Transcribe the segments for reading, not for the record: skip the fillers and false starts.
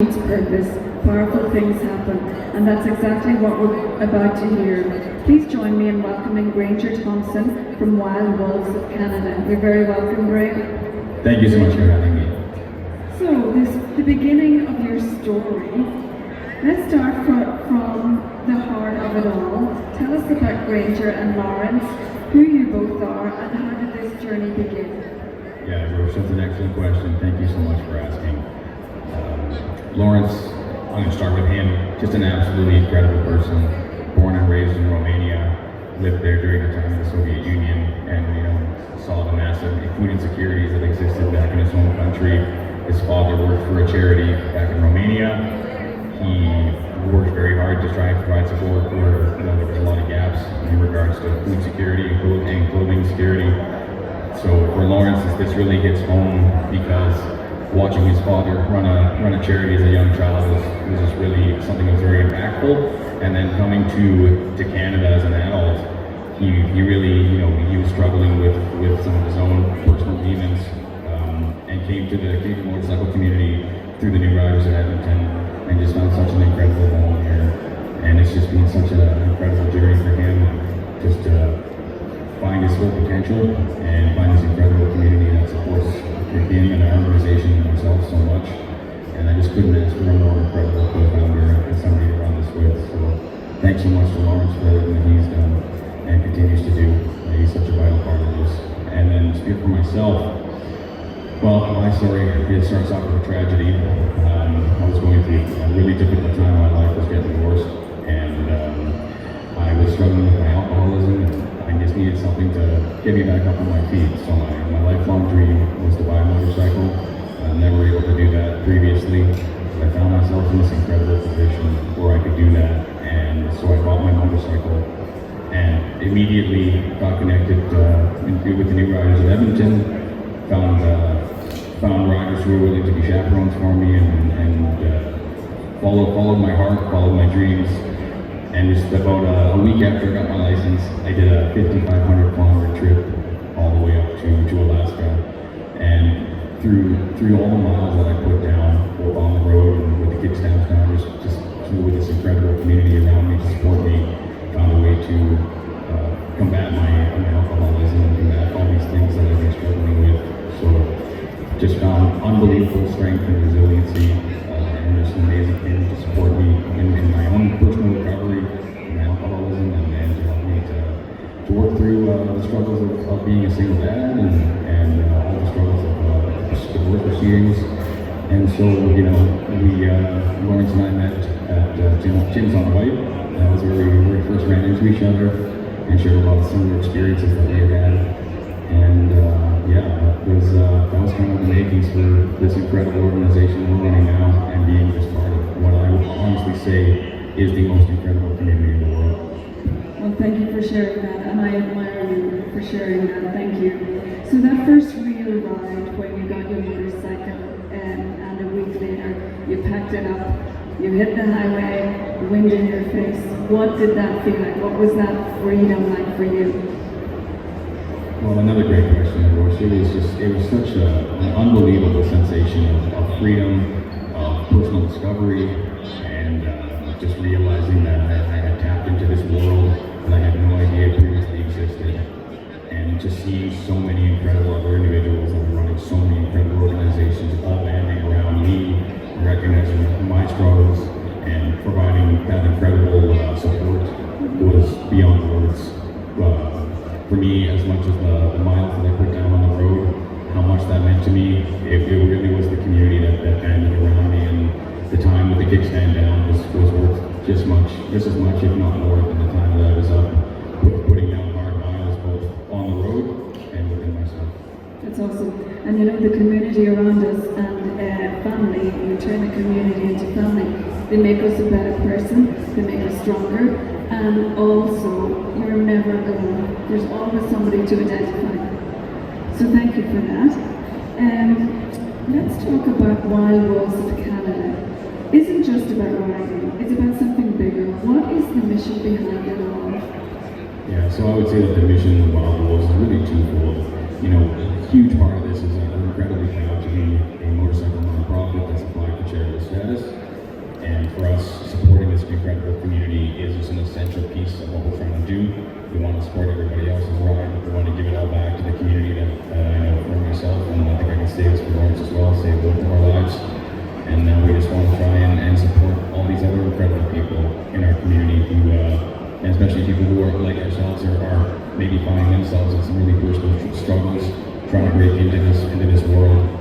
its purpose, powerful things happen, and that's exactly what we're about to hear. Please join me in welcoming Granger Thompson from Wild Wolves of Canada. You're very welcome, Greg. Thank you so much for having me. So, the beginning of your story. Let's start from the heart of it all. Tell us about Granger and Lawrence, who you both are, and how did this journey begin? Yeah, Roche, that's an excellent question. Thank you so much for asking. Lawrence, I'm going to start with him. Just an absolutely incredible person. Born and raised in Romania, lived there during the time of the Soviet Union, and saw the massive food insecurities that existed back in his home country. His father worked for a charity back in Romania. He worked very hard to try and provide support where there was a lot of gaps in regards to food security and clothing security. So for Lawrence, this really hits home because watching his father run a charity as a young child was just really something that was very impactful. And then coming to Canada as an adult, he really he was struggling with some of his own personal demons, and came to the motorcycle community through the New Riders of Edmonton, and just found such an incredible home here. And it's just been such an incredible journey for him, just to find his full potential and find this incredible community that supports him and our organization and himself so much. And I just couldn't ask for a more incredible co-founder and somebody to run this with. So thanks so much to Lawrence for everything that he's done and continues to do. He's such a vital part of this. And then to speak for myself, well, my story starts off with a tragedy. I was going through a really difficult time in my life. I was getting divorced, and I was struggling with my alcoholism, and I just needed something to get me back up on my feet. So my lifelong dream was to buy a motorcycle. I was never able to do that previously. I found myself in this incredible position where I could do that, and so I bought my motorcycle and immediately got connected with the New Riders of Edmonton. Found riders who were willing to be chaperones for me, and followed my heart, followed my dreams. And just about a week after I got my license, I did a 5,500 kilometer trip all the way up to Alaska. And through all the miles that I put down, both on the road and with the kickstands down, just with this incredible community around me to support me, found a way to combat my alcoholism and combat all these things that I've been struggling with. So just found unbelievable strength and resiliency, and just an amazing thing to support me in my own personal recovery from alcoholism, and to help me to work through the struggles of being a single dad and all the struggles of divorce proceedings. And so, Lawrence and I met at Tim's on White. That was where we first ran into each other and shared a lot of similar experiences that we had had. And that was kind of the makings for this incredible organization we're running now, and being just part of what I would honestly say is the most incredible community in the world. Well, thank you for sharing that, and I admire you for sharing that. Thank you. So that first real ride when you got your motorcycle, and a week later you packed it up, you hit the highway, wind in your face. What did that feel like? What was that freedom like for you? Well, another great question, Roche. It was such an unbelievable sensation of freedom, of personal discovery, and just realizing that I had tapped into this world that I had no idea previously existed, and just seeing so many incredible other individuals that were running so many incredible organizations all banding around me, recognizing my struggles, and providing that incredible support was beyond words. For me, as much as the miles that I put down on the road, how much that meant to me, it really was the community that banded around me, and the time with the kickstand down was worth just as much, if not more, than the time that I was up putting down hard miles, both on the road and within myself. That's awesome. And the community around us and family, you turn the community into family. They make us a better person, they make us stronger, and also you're never alone. There's always somebody to identify. So thank you for that. Let's talk about Wild Wolves of Canada. Isn't just about riding, it's about something bigger. What is the mission behind it all? Yeah, so I would say that the mission of Wild Wolves is really twofold. A huge part of this is that we're incredibly proud to be a motorcycle nonprofit that's applied for charitable status. And for us, supporting this incredible community is just an essential piece of what we're trying to do. We want to support everybody else's ride. We want to give it all back to the community that I know for myself, and I think I can say this for Lawrence as well, save both of our lives. And we just want to try and support all these other incredible people in our community who, and especially people who are like ourselves or are maybe finding themselves in some really personal struggles, trying to break into this world.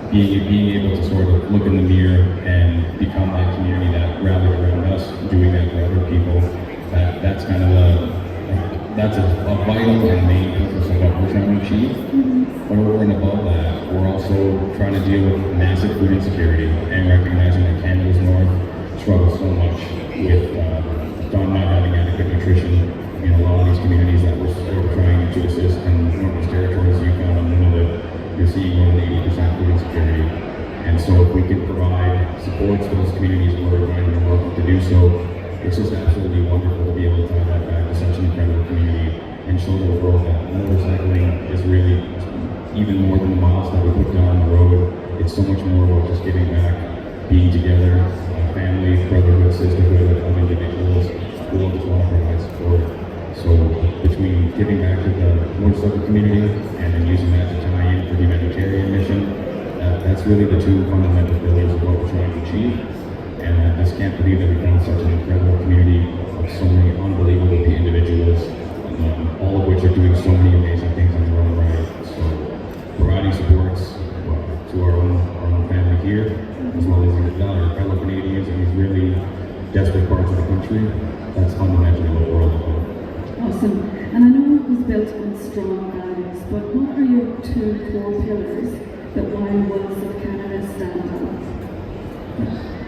Being able to sort of look in the mirror and become that community that rallied around us, doing that for other people, that's kind of that's a vital and main purpose of what we're trying to achieve. But over and above that, we're also trying to deal with massive food insecurity and recognizing that Canada's North struggles so much with not having adequate nutrition. You know, a lot of these communities that we're trying to assist in Northwest Territories, Yukon, and Nunavut, you're seeing more than 80% food insecurity. And so if we can provide supports to those communities where we're going to work to do so, it's just absolutely wonderful to be able to tie that back to such an incredible community and show the world that motorcycling is really even more than the miles that we put down the road. It's so much more about just giving back, being together, family, brotherhood, sisterhood of individuals who all just want to provide support. So between giving back to the motorcycle community and then using that to tie in for the humanitarian mission, that's really the two fundamental pillars of what we're trying to achieve. And I just can't believe that we found such an incredible community of so many unbelievable individuals, all of which are doing so many amazing things on their own right. So providing supports to our own family here, as well as our fellow Canadians in these really desperate parts of the country, that's fundamentally what we're all about. Awesome. And I know it was built on strong values, but what are your two core pillars that YEG of Canada stand on?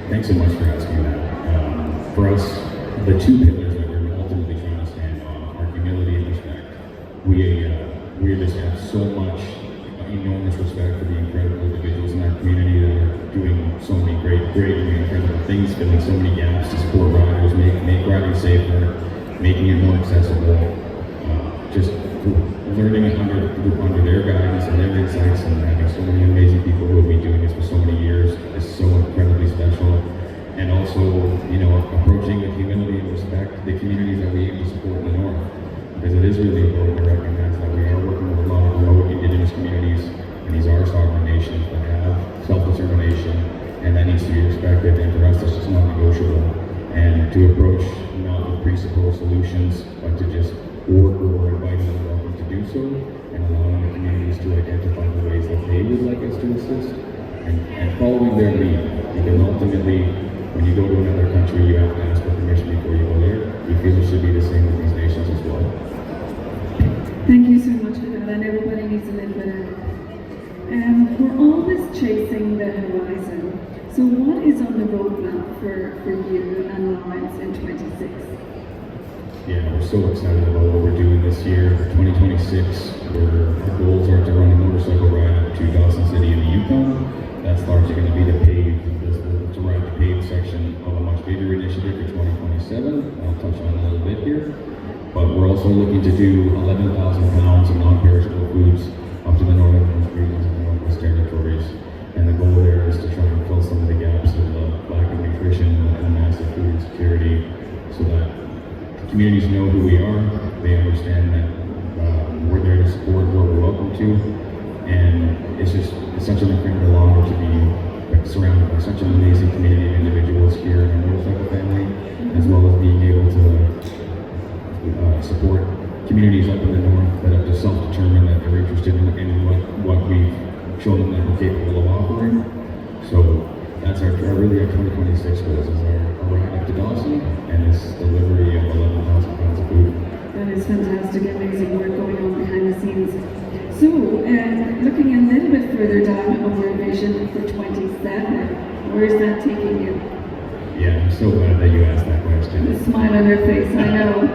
Thanks so much for asking that. For us, the two pillars that we're ultimately trying to stand on are humility and respect. We just have so much enormous respect for the incredible individuals in our community that are doing so many great and incredible things, filling so many gaps to support riders, make riding safer, making it more accessible, just learning under their guidance and their insights, and having so many amazing people who have been doing this for so many years is so incredibly special. And also, you know, approaching with humility and respect the communities that we aim to support in the North, because it is really important to recognize that we are working with a lot of remote Indigenous communities, and these are sovereign nations that have self-determination, and that needs to be respected, and for us that's just not negotiable. And to approach not with principled solutions, but to just work where we're inviting them welcome to do so, and allowing the communities to identify the ways that they would like us to assist, and following their lead. Because ultimately, when you go to another country, you have to ask for permission before you go there. We feel it should be the same with these nations as well. Thank you so much for that, and everybody needs a little bit of help. We're always chasing the horizon. So what is on the roadmap for you and Lawrence in 26? Yeah, we're so excited about what we're doing this year. 2026, our goals are to run a motorcycle ride up to Dawson City in the Yukon. That's largely going to be to ride the paved section of a much bigger initiative for 2027. I'll touch on a little bit here. But we're also looking to do 11,000 pounds of non-perishable foods up to the northernmost regions of the Northwest Territories. And the goal there is to try and fill some of the gaps of lack of nutrition and massive food insecurity, so that communities know who we are, they understand that we're there to support what we're welcome to, and it's such an incredible honor to be surrounded by such an amazing community of individuals here in our motorcycle family, as well as being able to support communities up in the north that have just self-determined that they're interested in what we've shown them that we're capable of offering. So that's our 2026 goals, is our ride up to Dawson and this delivery of 11,000 pounds of food. That is fantastic, amazing work going on behind the scenes. So, looking a little bit further down on your vision for 27, where is that taking you? Yeah, I'm so glad that you asked that question. The smile on her face, I know.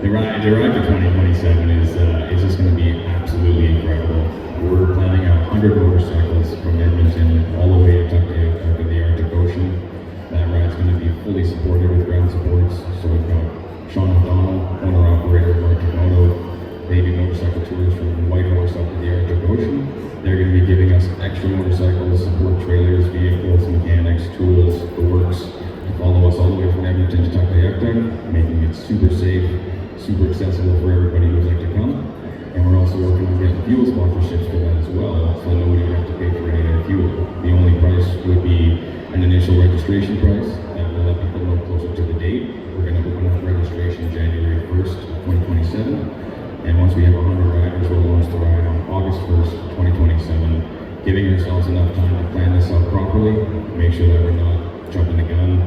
The ride to 2027 is just going to be absolutely incredible. We're planning 100 motorcycles from Edmonton all the way up to the Arctic Ocean. That ride's going to be fully supported with ground supports. So we've got Sean O'Donnell, owner-operator of Arctic Moto. They do motorcycle tours from Whitehorse up to the Arctic Ocean. They're going to be giving us extra motorcycles, support trailers, vehicles, mechanics, mechanics, tools, the works, to follow us all the way from Edmonton to Tuckayucta, making it super safe, super accessible for everybody who would like to come. And we're also working on getting fuel sponsorships for that as well, so nobody would have to pay for any of the fuel. The only price would be an initial registration price that will let people know closer to the date. We're going to open up registration January 1st, 2027. And once we have 100 riders, we'll launch the ride on August 1st, 2027, giving ourselves enough time to plan this out properly, make sure that we're not jumping the gun,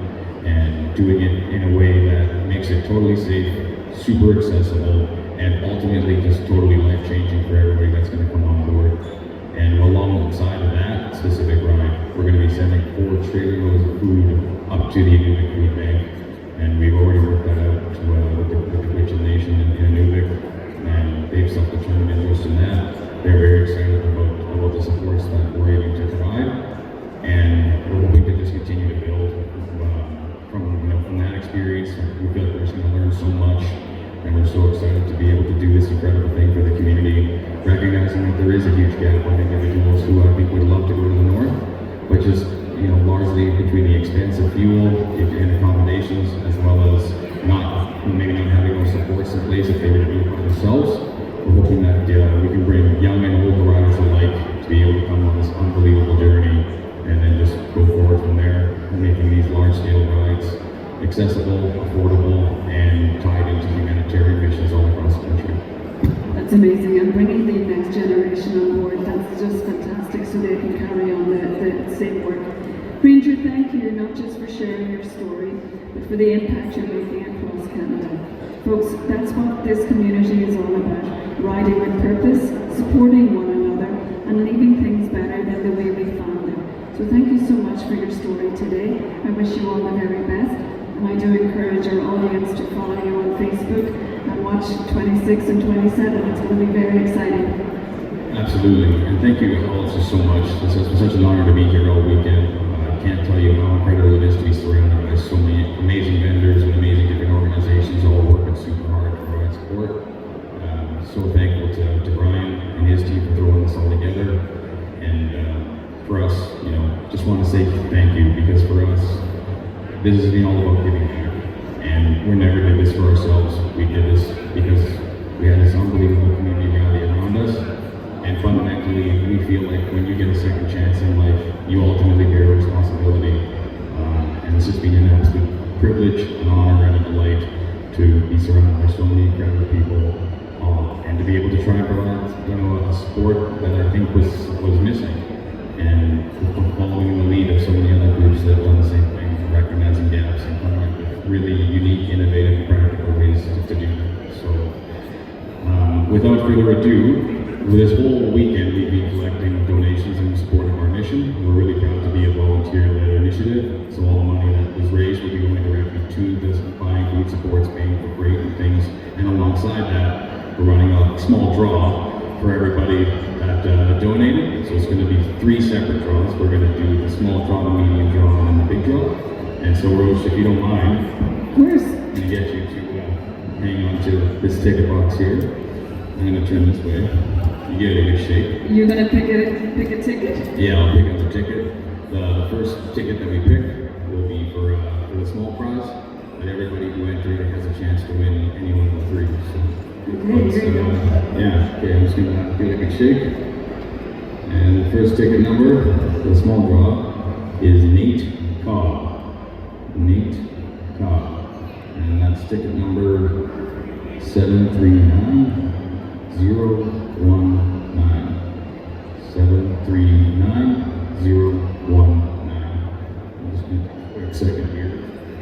and doing it in a way that makes it totally safe, super accessible, and ultimately just totally life-changing for everybody that's going to come on board. And alongside of that specific ride, we're going to be sending 4 trailer loads of food up to the Inuvik Food Bank. And we've already worked that out with the Gwich'in Nation in Inuvik, and they've self-determined interest in that. They're very excited about the supports that we're able to provide, and we're hoping to just continue to build from that experience. We feel like we're just going to learn so much, and we're so excited to be able to do this incredible thing for the community, recognizing that there is a huge gap on individuals who I think would love to go to the north, but just largely between the expense of fuel and accommodations, as well as maybe not having those supports in place if they were to do it by themselves. We're hoping that we can bring young and old riders alike to be able to come on this unbelievable journey, and then just go forward from there, making these large-scale rides accessible, affordable, and tied into humanitarian missions all across the country. That's amazing, and bringing the next generation on board, that's just fantastic, so they can carry on the same work. Ranger, thank you, not just for sharing your story, but for the impact you're making across Canada. Folks, that's what this community is all about, riding with purpose, supporting one another, and leaving things better than the way we found them. So thank you so much for your story today. I wish you all the very best, and I do encourage our audience to follow you on Facebook and watch 26 and 27. It's going to be very exciting. Absolutely, and thank you all so much. It's such an honor to be here all weekend. I can't tell you how incredible it is to be surrounded by so many amazing vendors and amazing different organizations all working super hard to provide support. So thankful to Brian and his team for throwing this all together. And for us, just want to say thank you, because for us, this has been all about giving back. And we never did this for ourselves. We did this because we had this unbelievable community rally around us. And fundamentally, we feel like when you get a second chance in life, you ultimately bear responsibility. And it's just been an absolute privilege, an honor, and a delight to be surrounded by so many incredible people, and to be able to try and provide, a support that I think was missing. And following in the lead of so many other groups that have done the same thing, recognizing gaps and coming up with really unique, innovative, practical ways to do that. So, without further ado, this whole weekend we've been collecting donations in support of our mission. We're really proud to be a volunteer-led initiative, so all the money that was raised will be going directly to this, buying food supports, paying for freight and things. And alongside that, we're running a small draw for everybody that donated. So it's going to be 3 separate draws. We're going to do the small draw, the medium draw, and the big draw. And so, Rose, if you don't mind, Of course. I'm going to get you to hang on to this ticket box here. I'm going to turn this way. You get it in good shape. You're going to pick a ticket? Yeah, I'll pick up the ticket. The first ticket that we pick will be for the small prize, but everybody who entered has a chance to win any one of the 3. So, Okay, here you go. yeah, okay, I'm just going to give it a good shake. And the first ticket number for the small draw is Nate Cobb. Nate Cobb. And that's ticket number 739019. 739019. I'm just going to take a quick second here.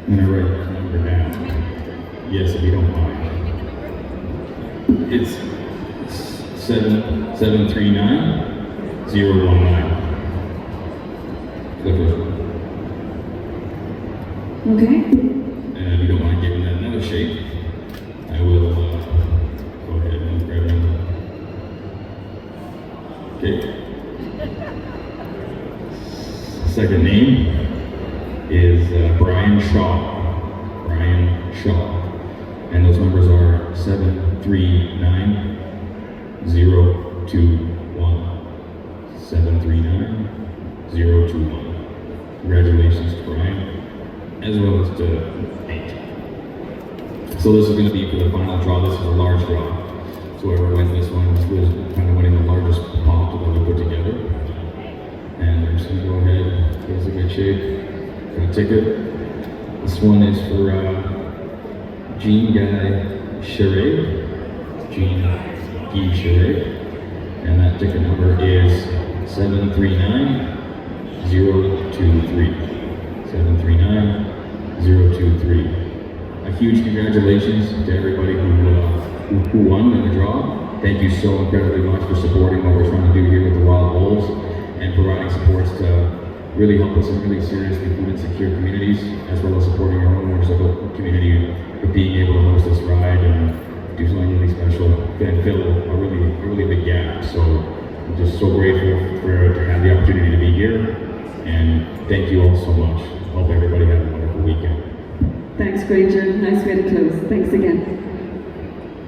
I'm going to write that number down. Yes, if you don't mind. It's 739019. The first one. Okay. And if you don't mind giving that another shake, I will go ahead and grab it. Okay. Second name is Brian Shaw. Brian Shaw. And those numbers are 739021. 739021. Congratulations to Brian, as well as to Nate. So this is going to be for the final draw. This is a large draw. So whoever wins this one was kind of winning the largest pot that we put together. And I'm just going to go ahead, get us a good shape. Got a ticket. This one is for Jean Guy Charade. Jean Guy Charade. And that ticket number is 739023. 739023. A huge congratulations to everybody who won in the draw. Thank you so incredibly much for supporting what we're trying to do here with the Wild Wolves and providing supports to really help us in really seriously food insecure communities, as well as supporting our own motorcycle community with being able to host this ride and do something really special and fill a really big gap. So I'm just so grateful to have the opportunity to be here, and thank you all so much. Hope everybody has a wonderful weekend. Thanks, Granger. Nice way to close. Thanks again.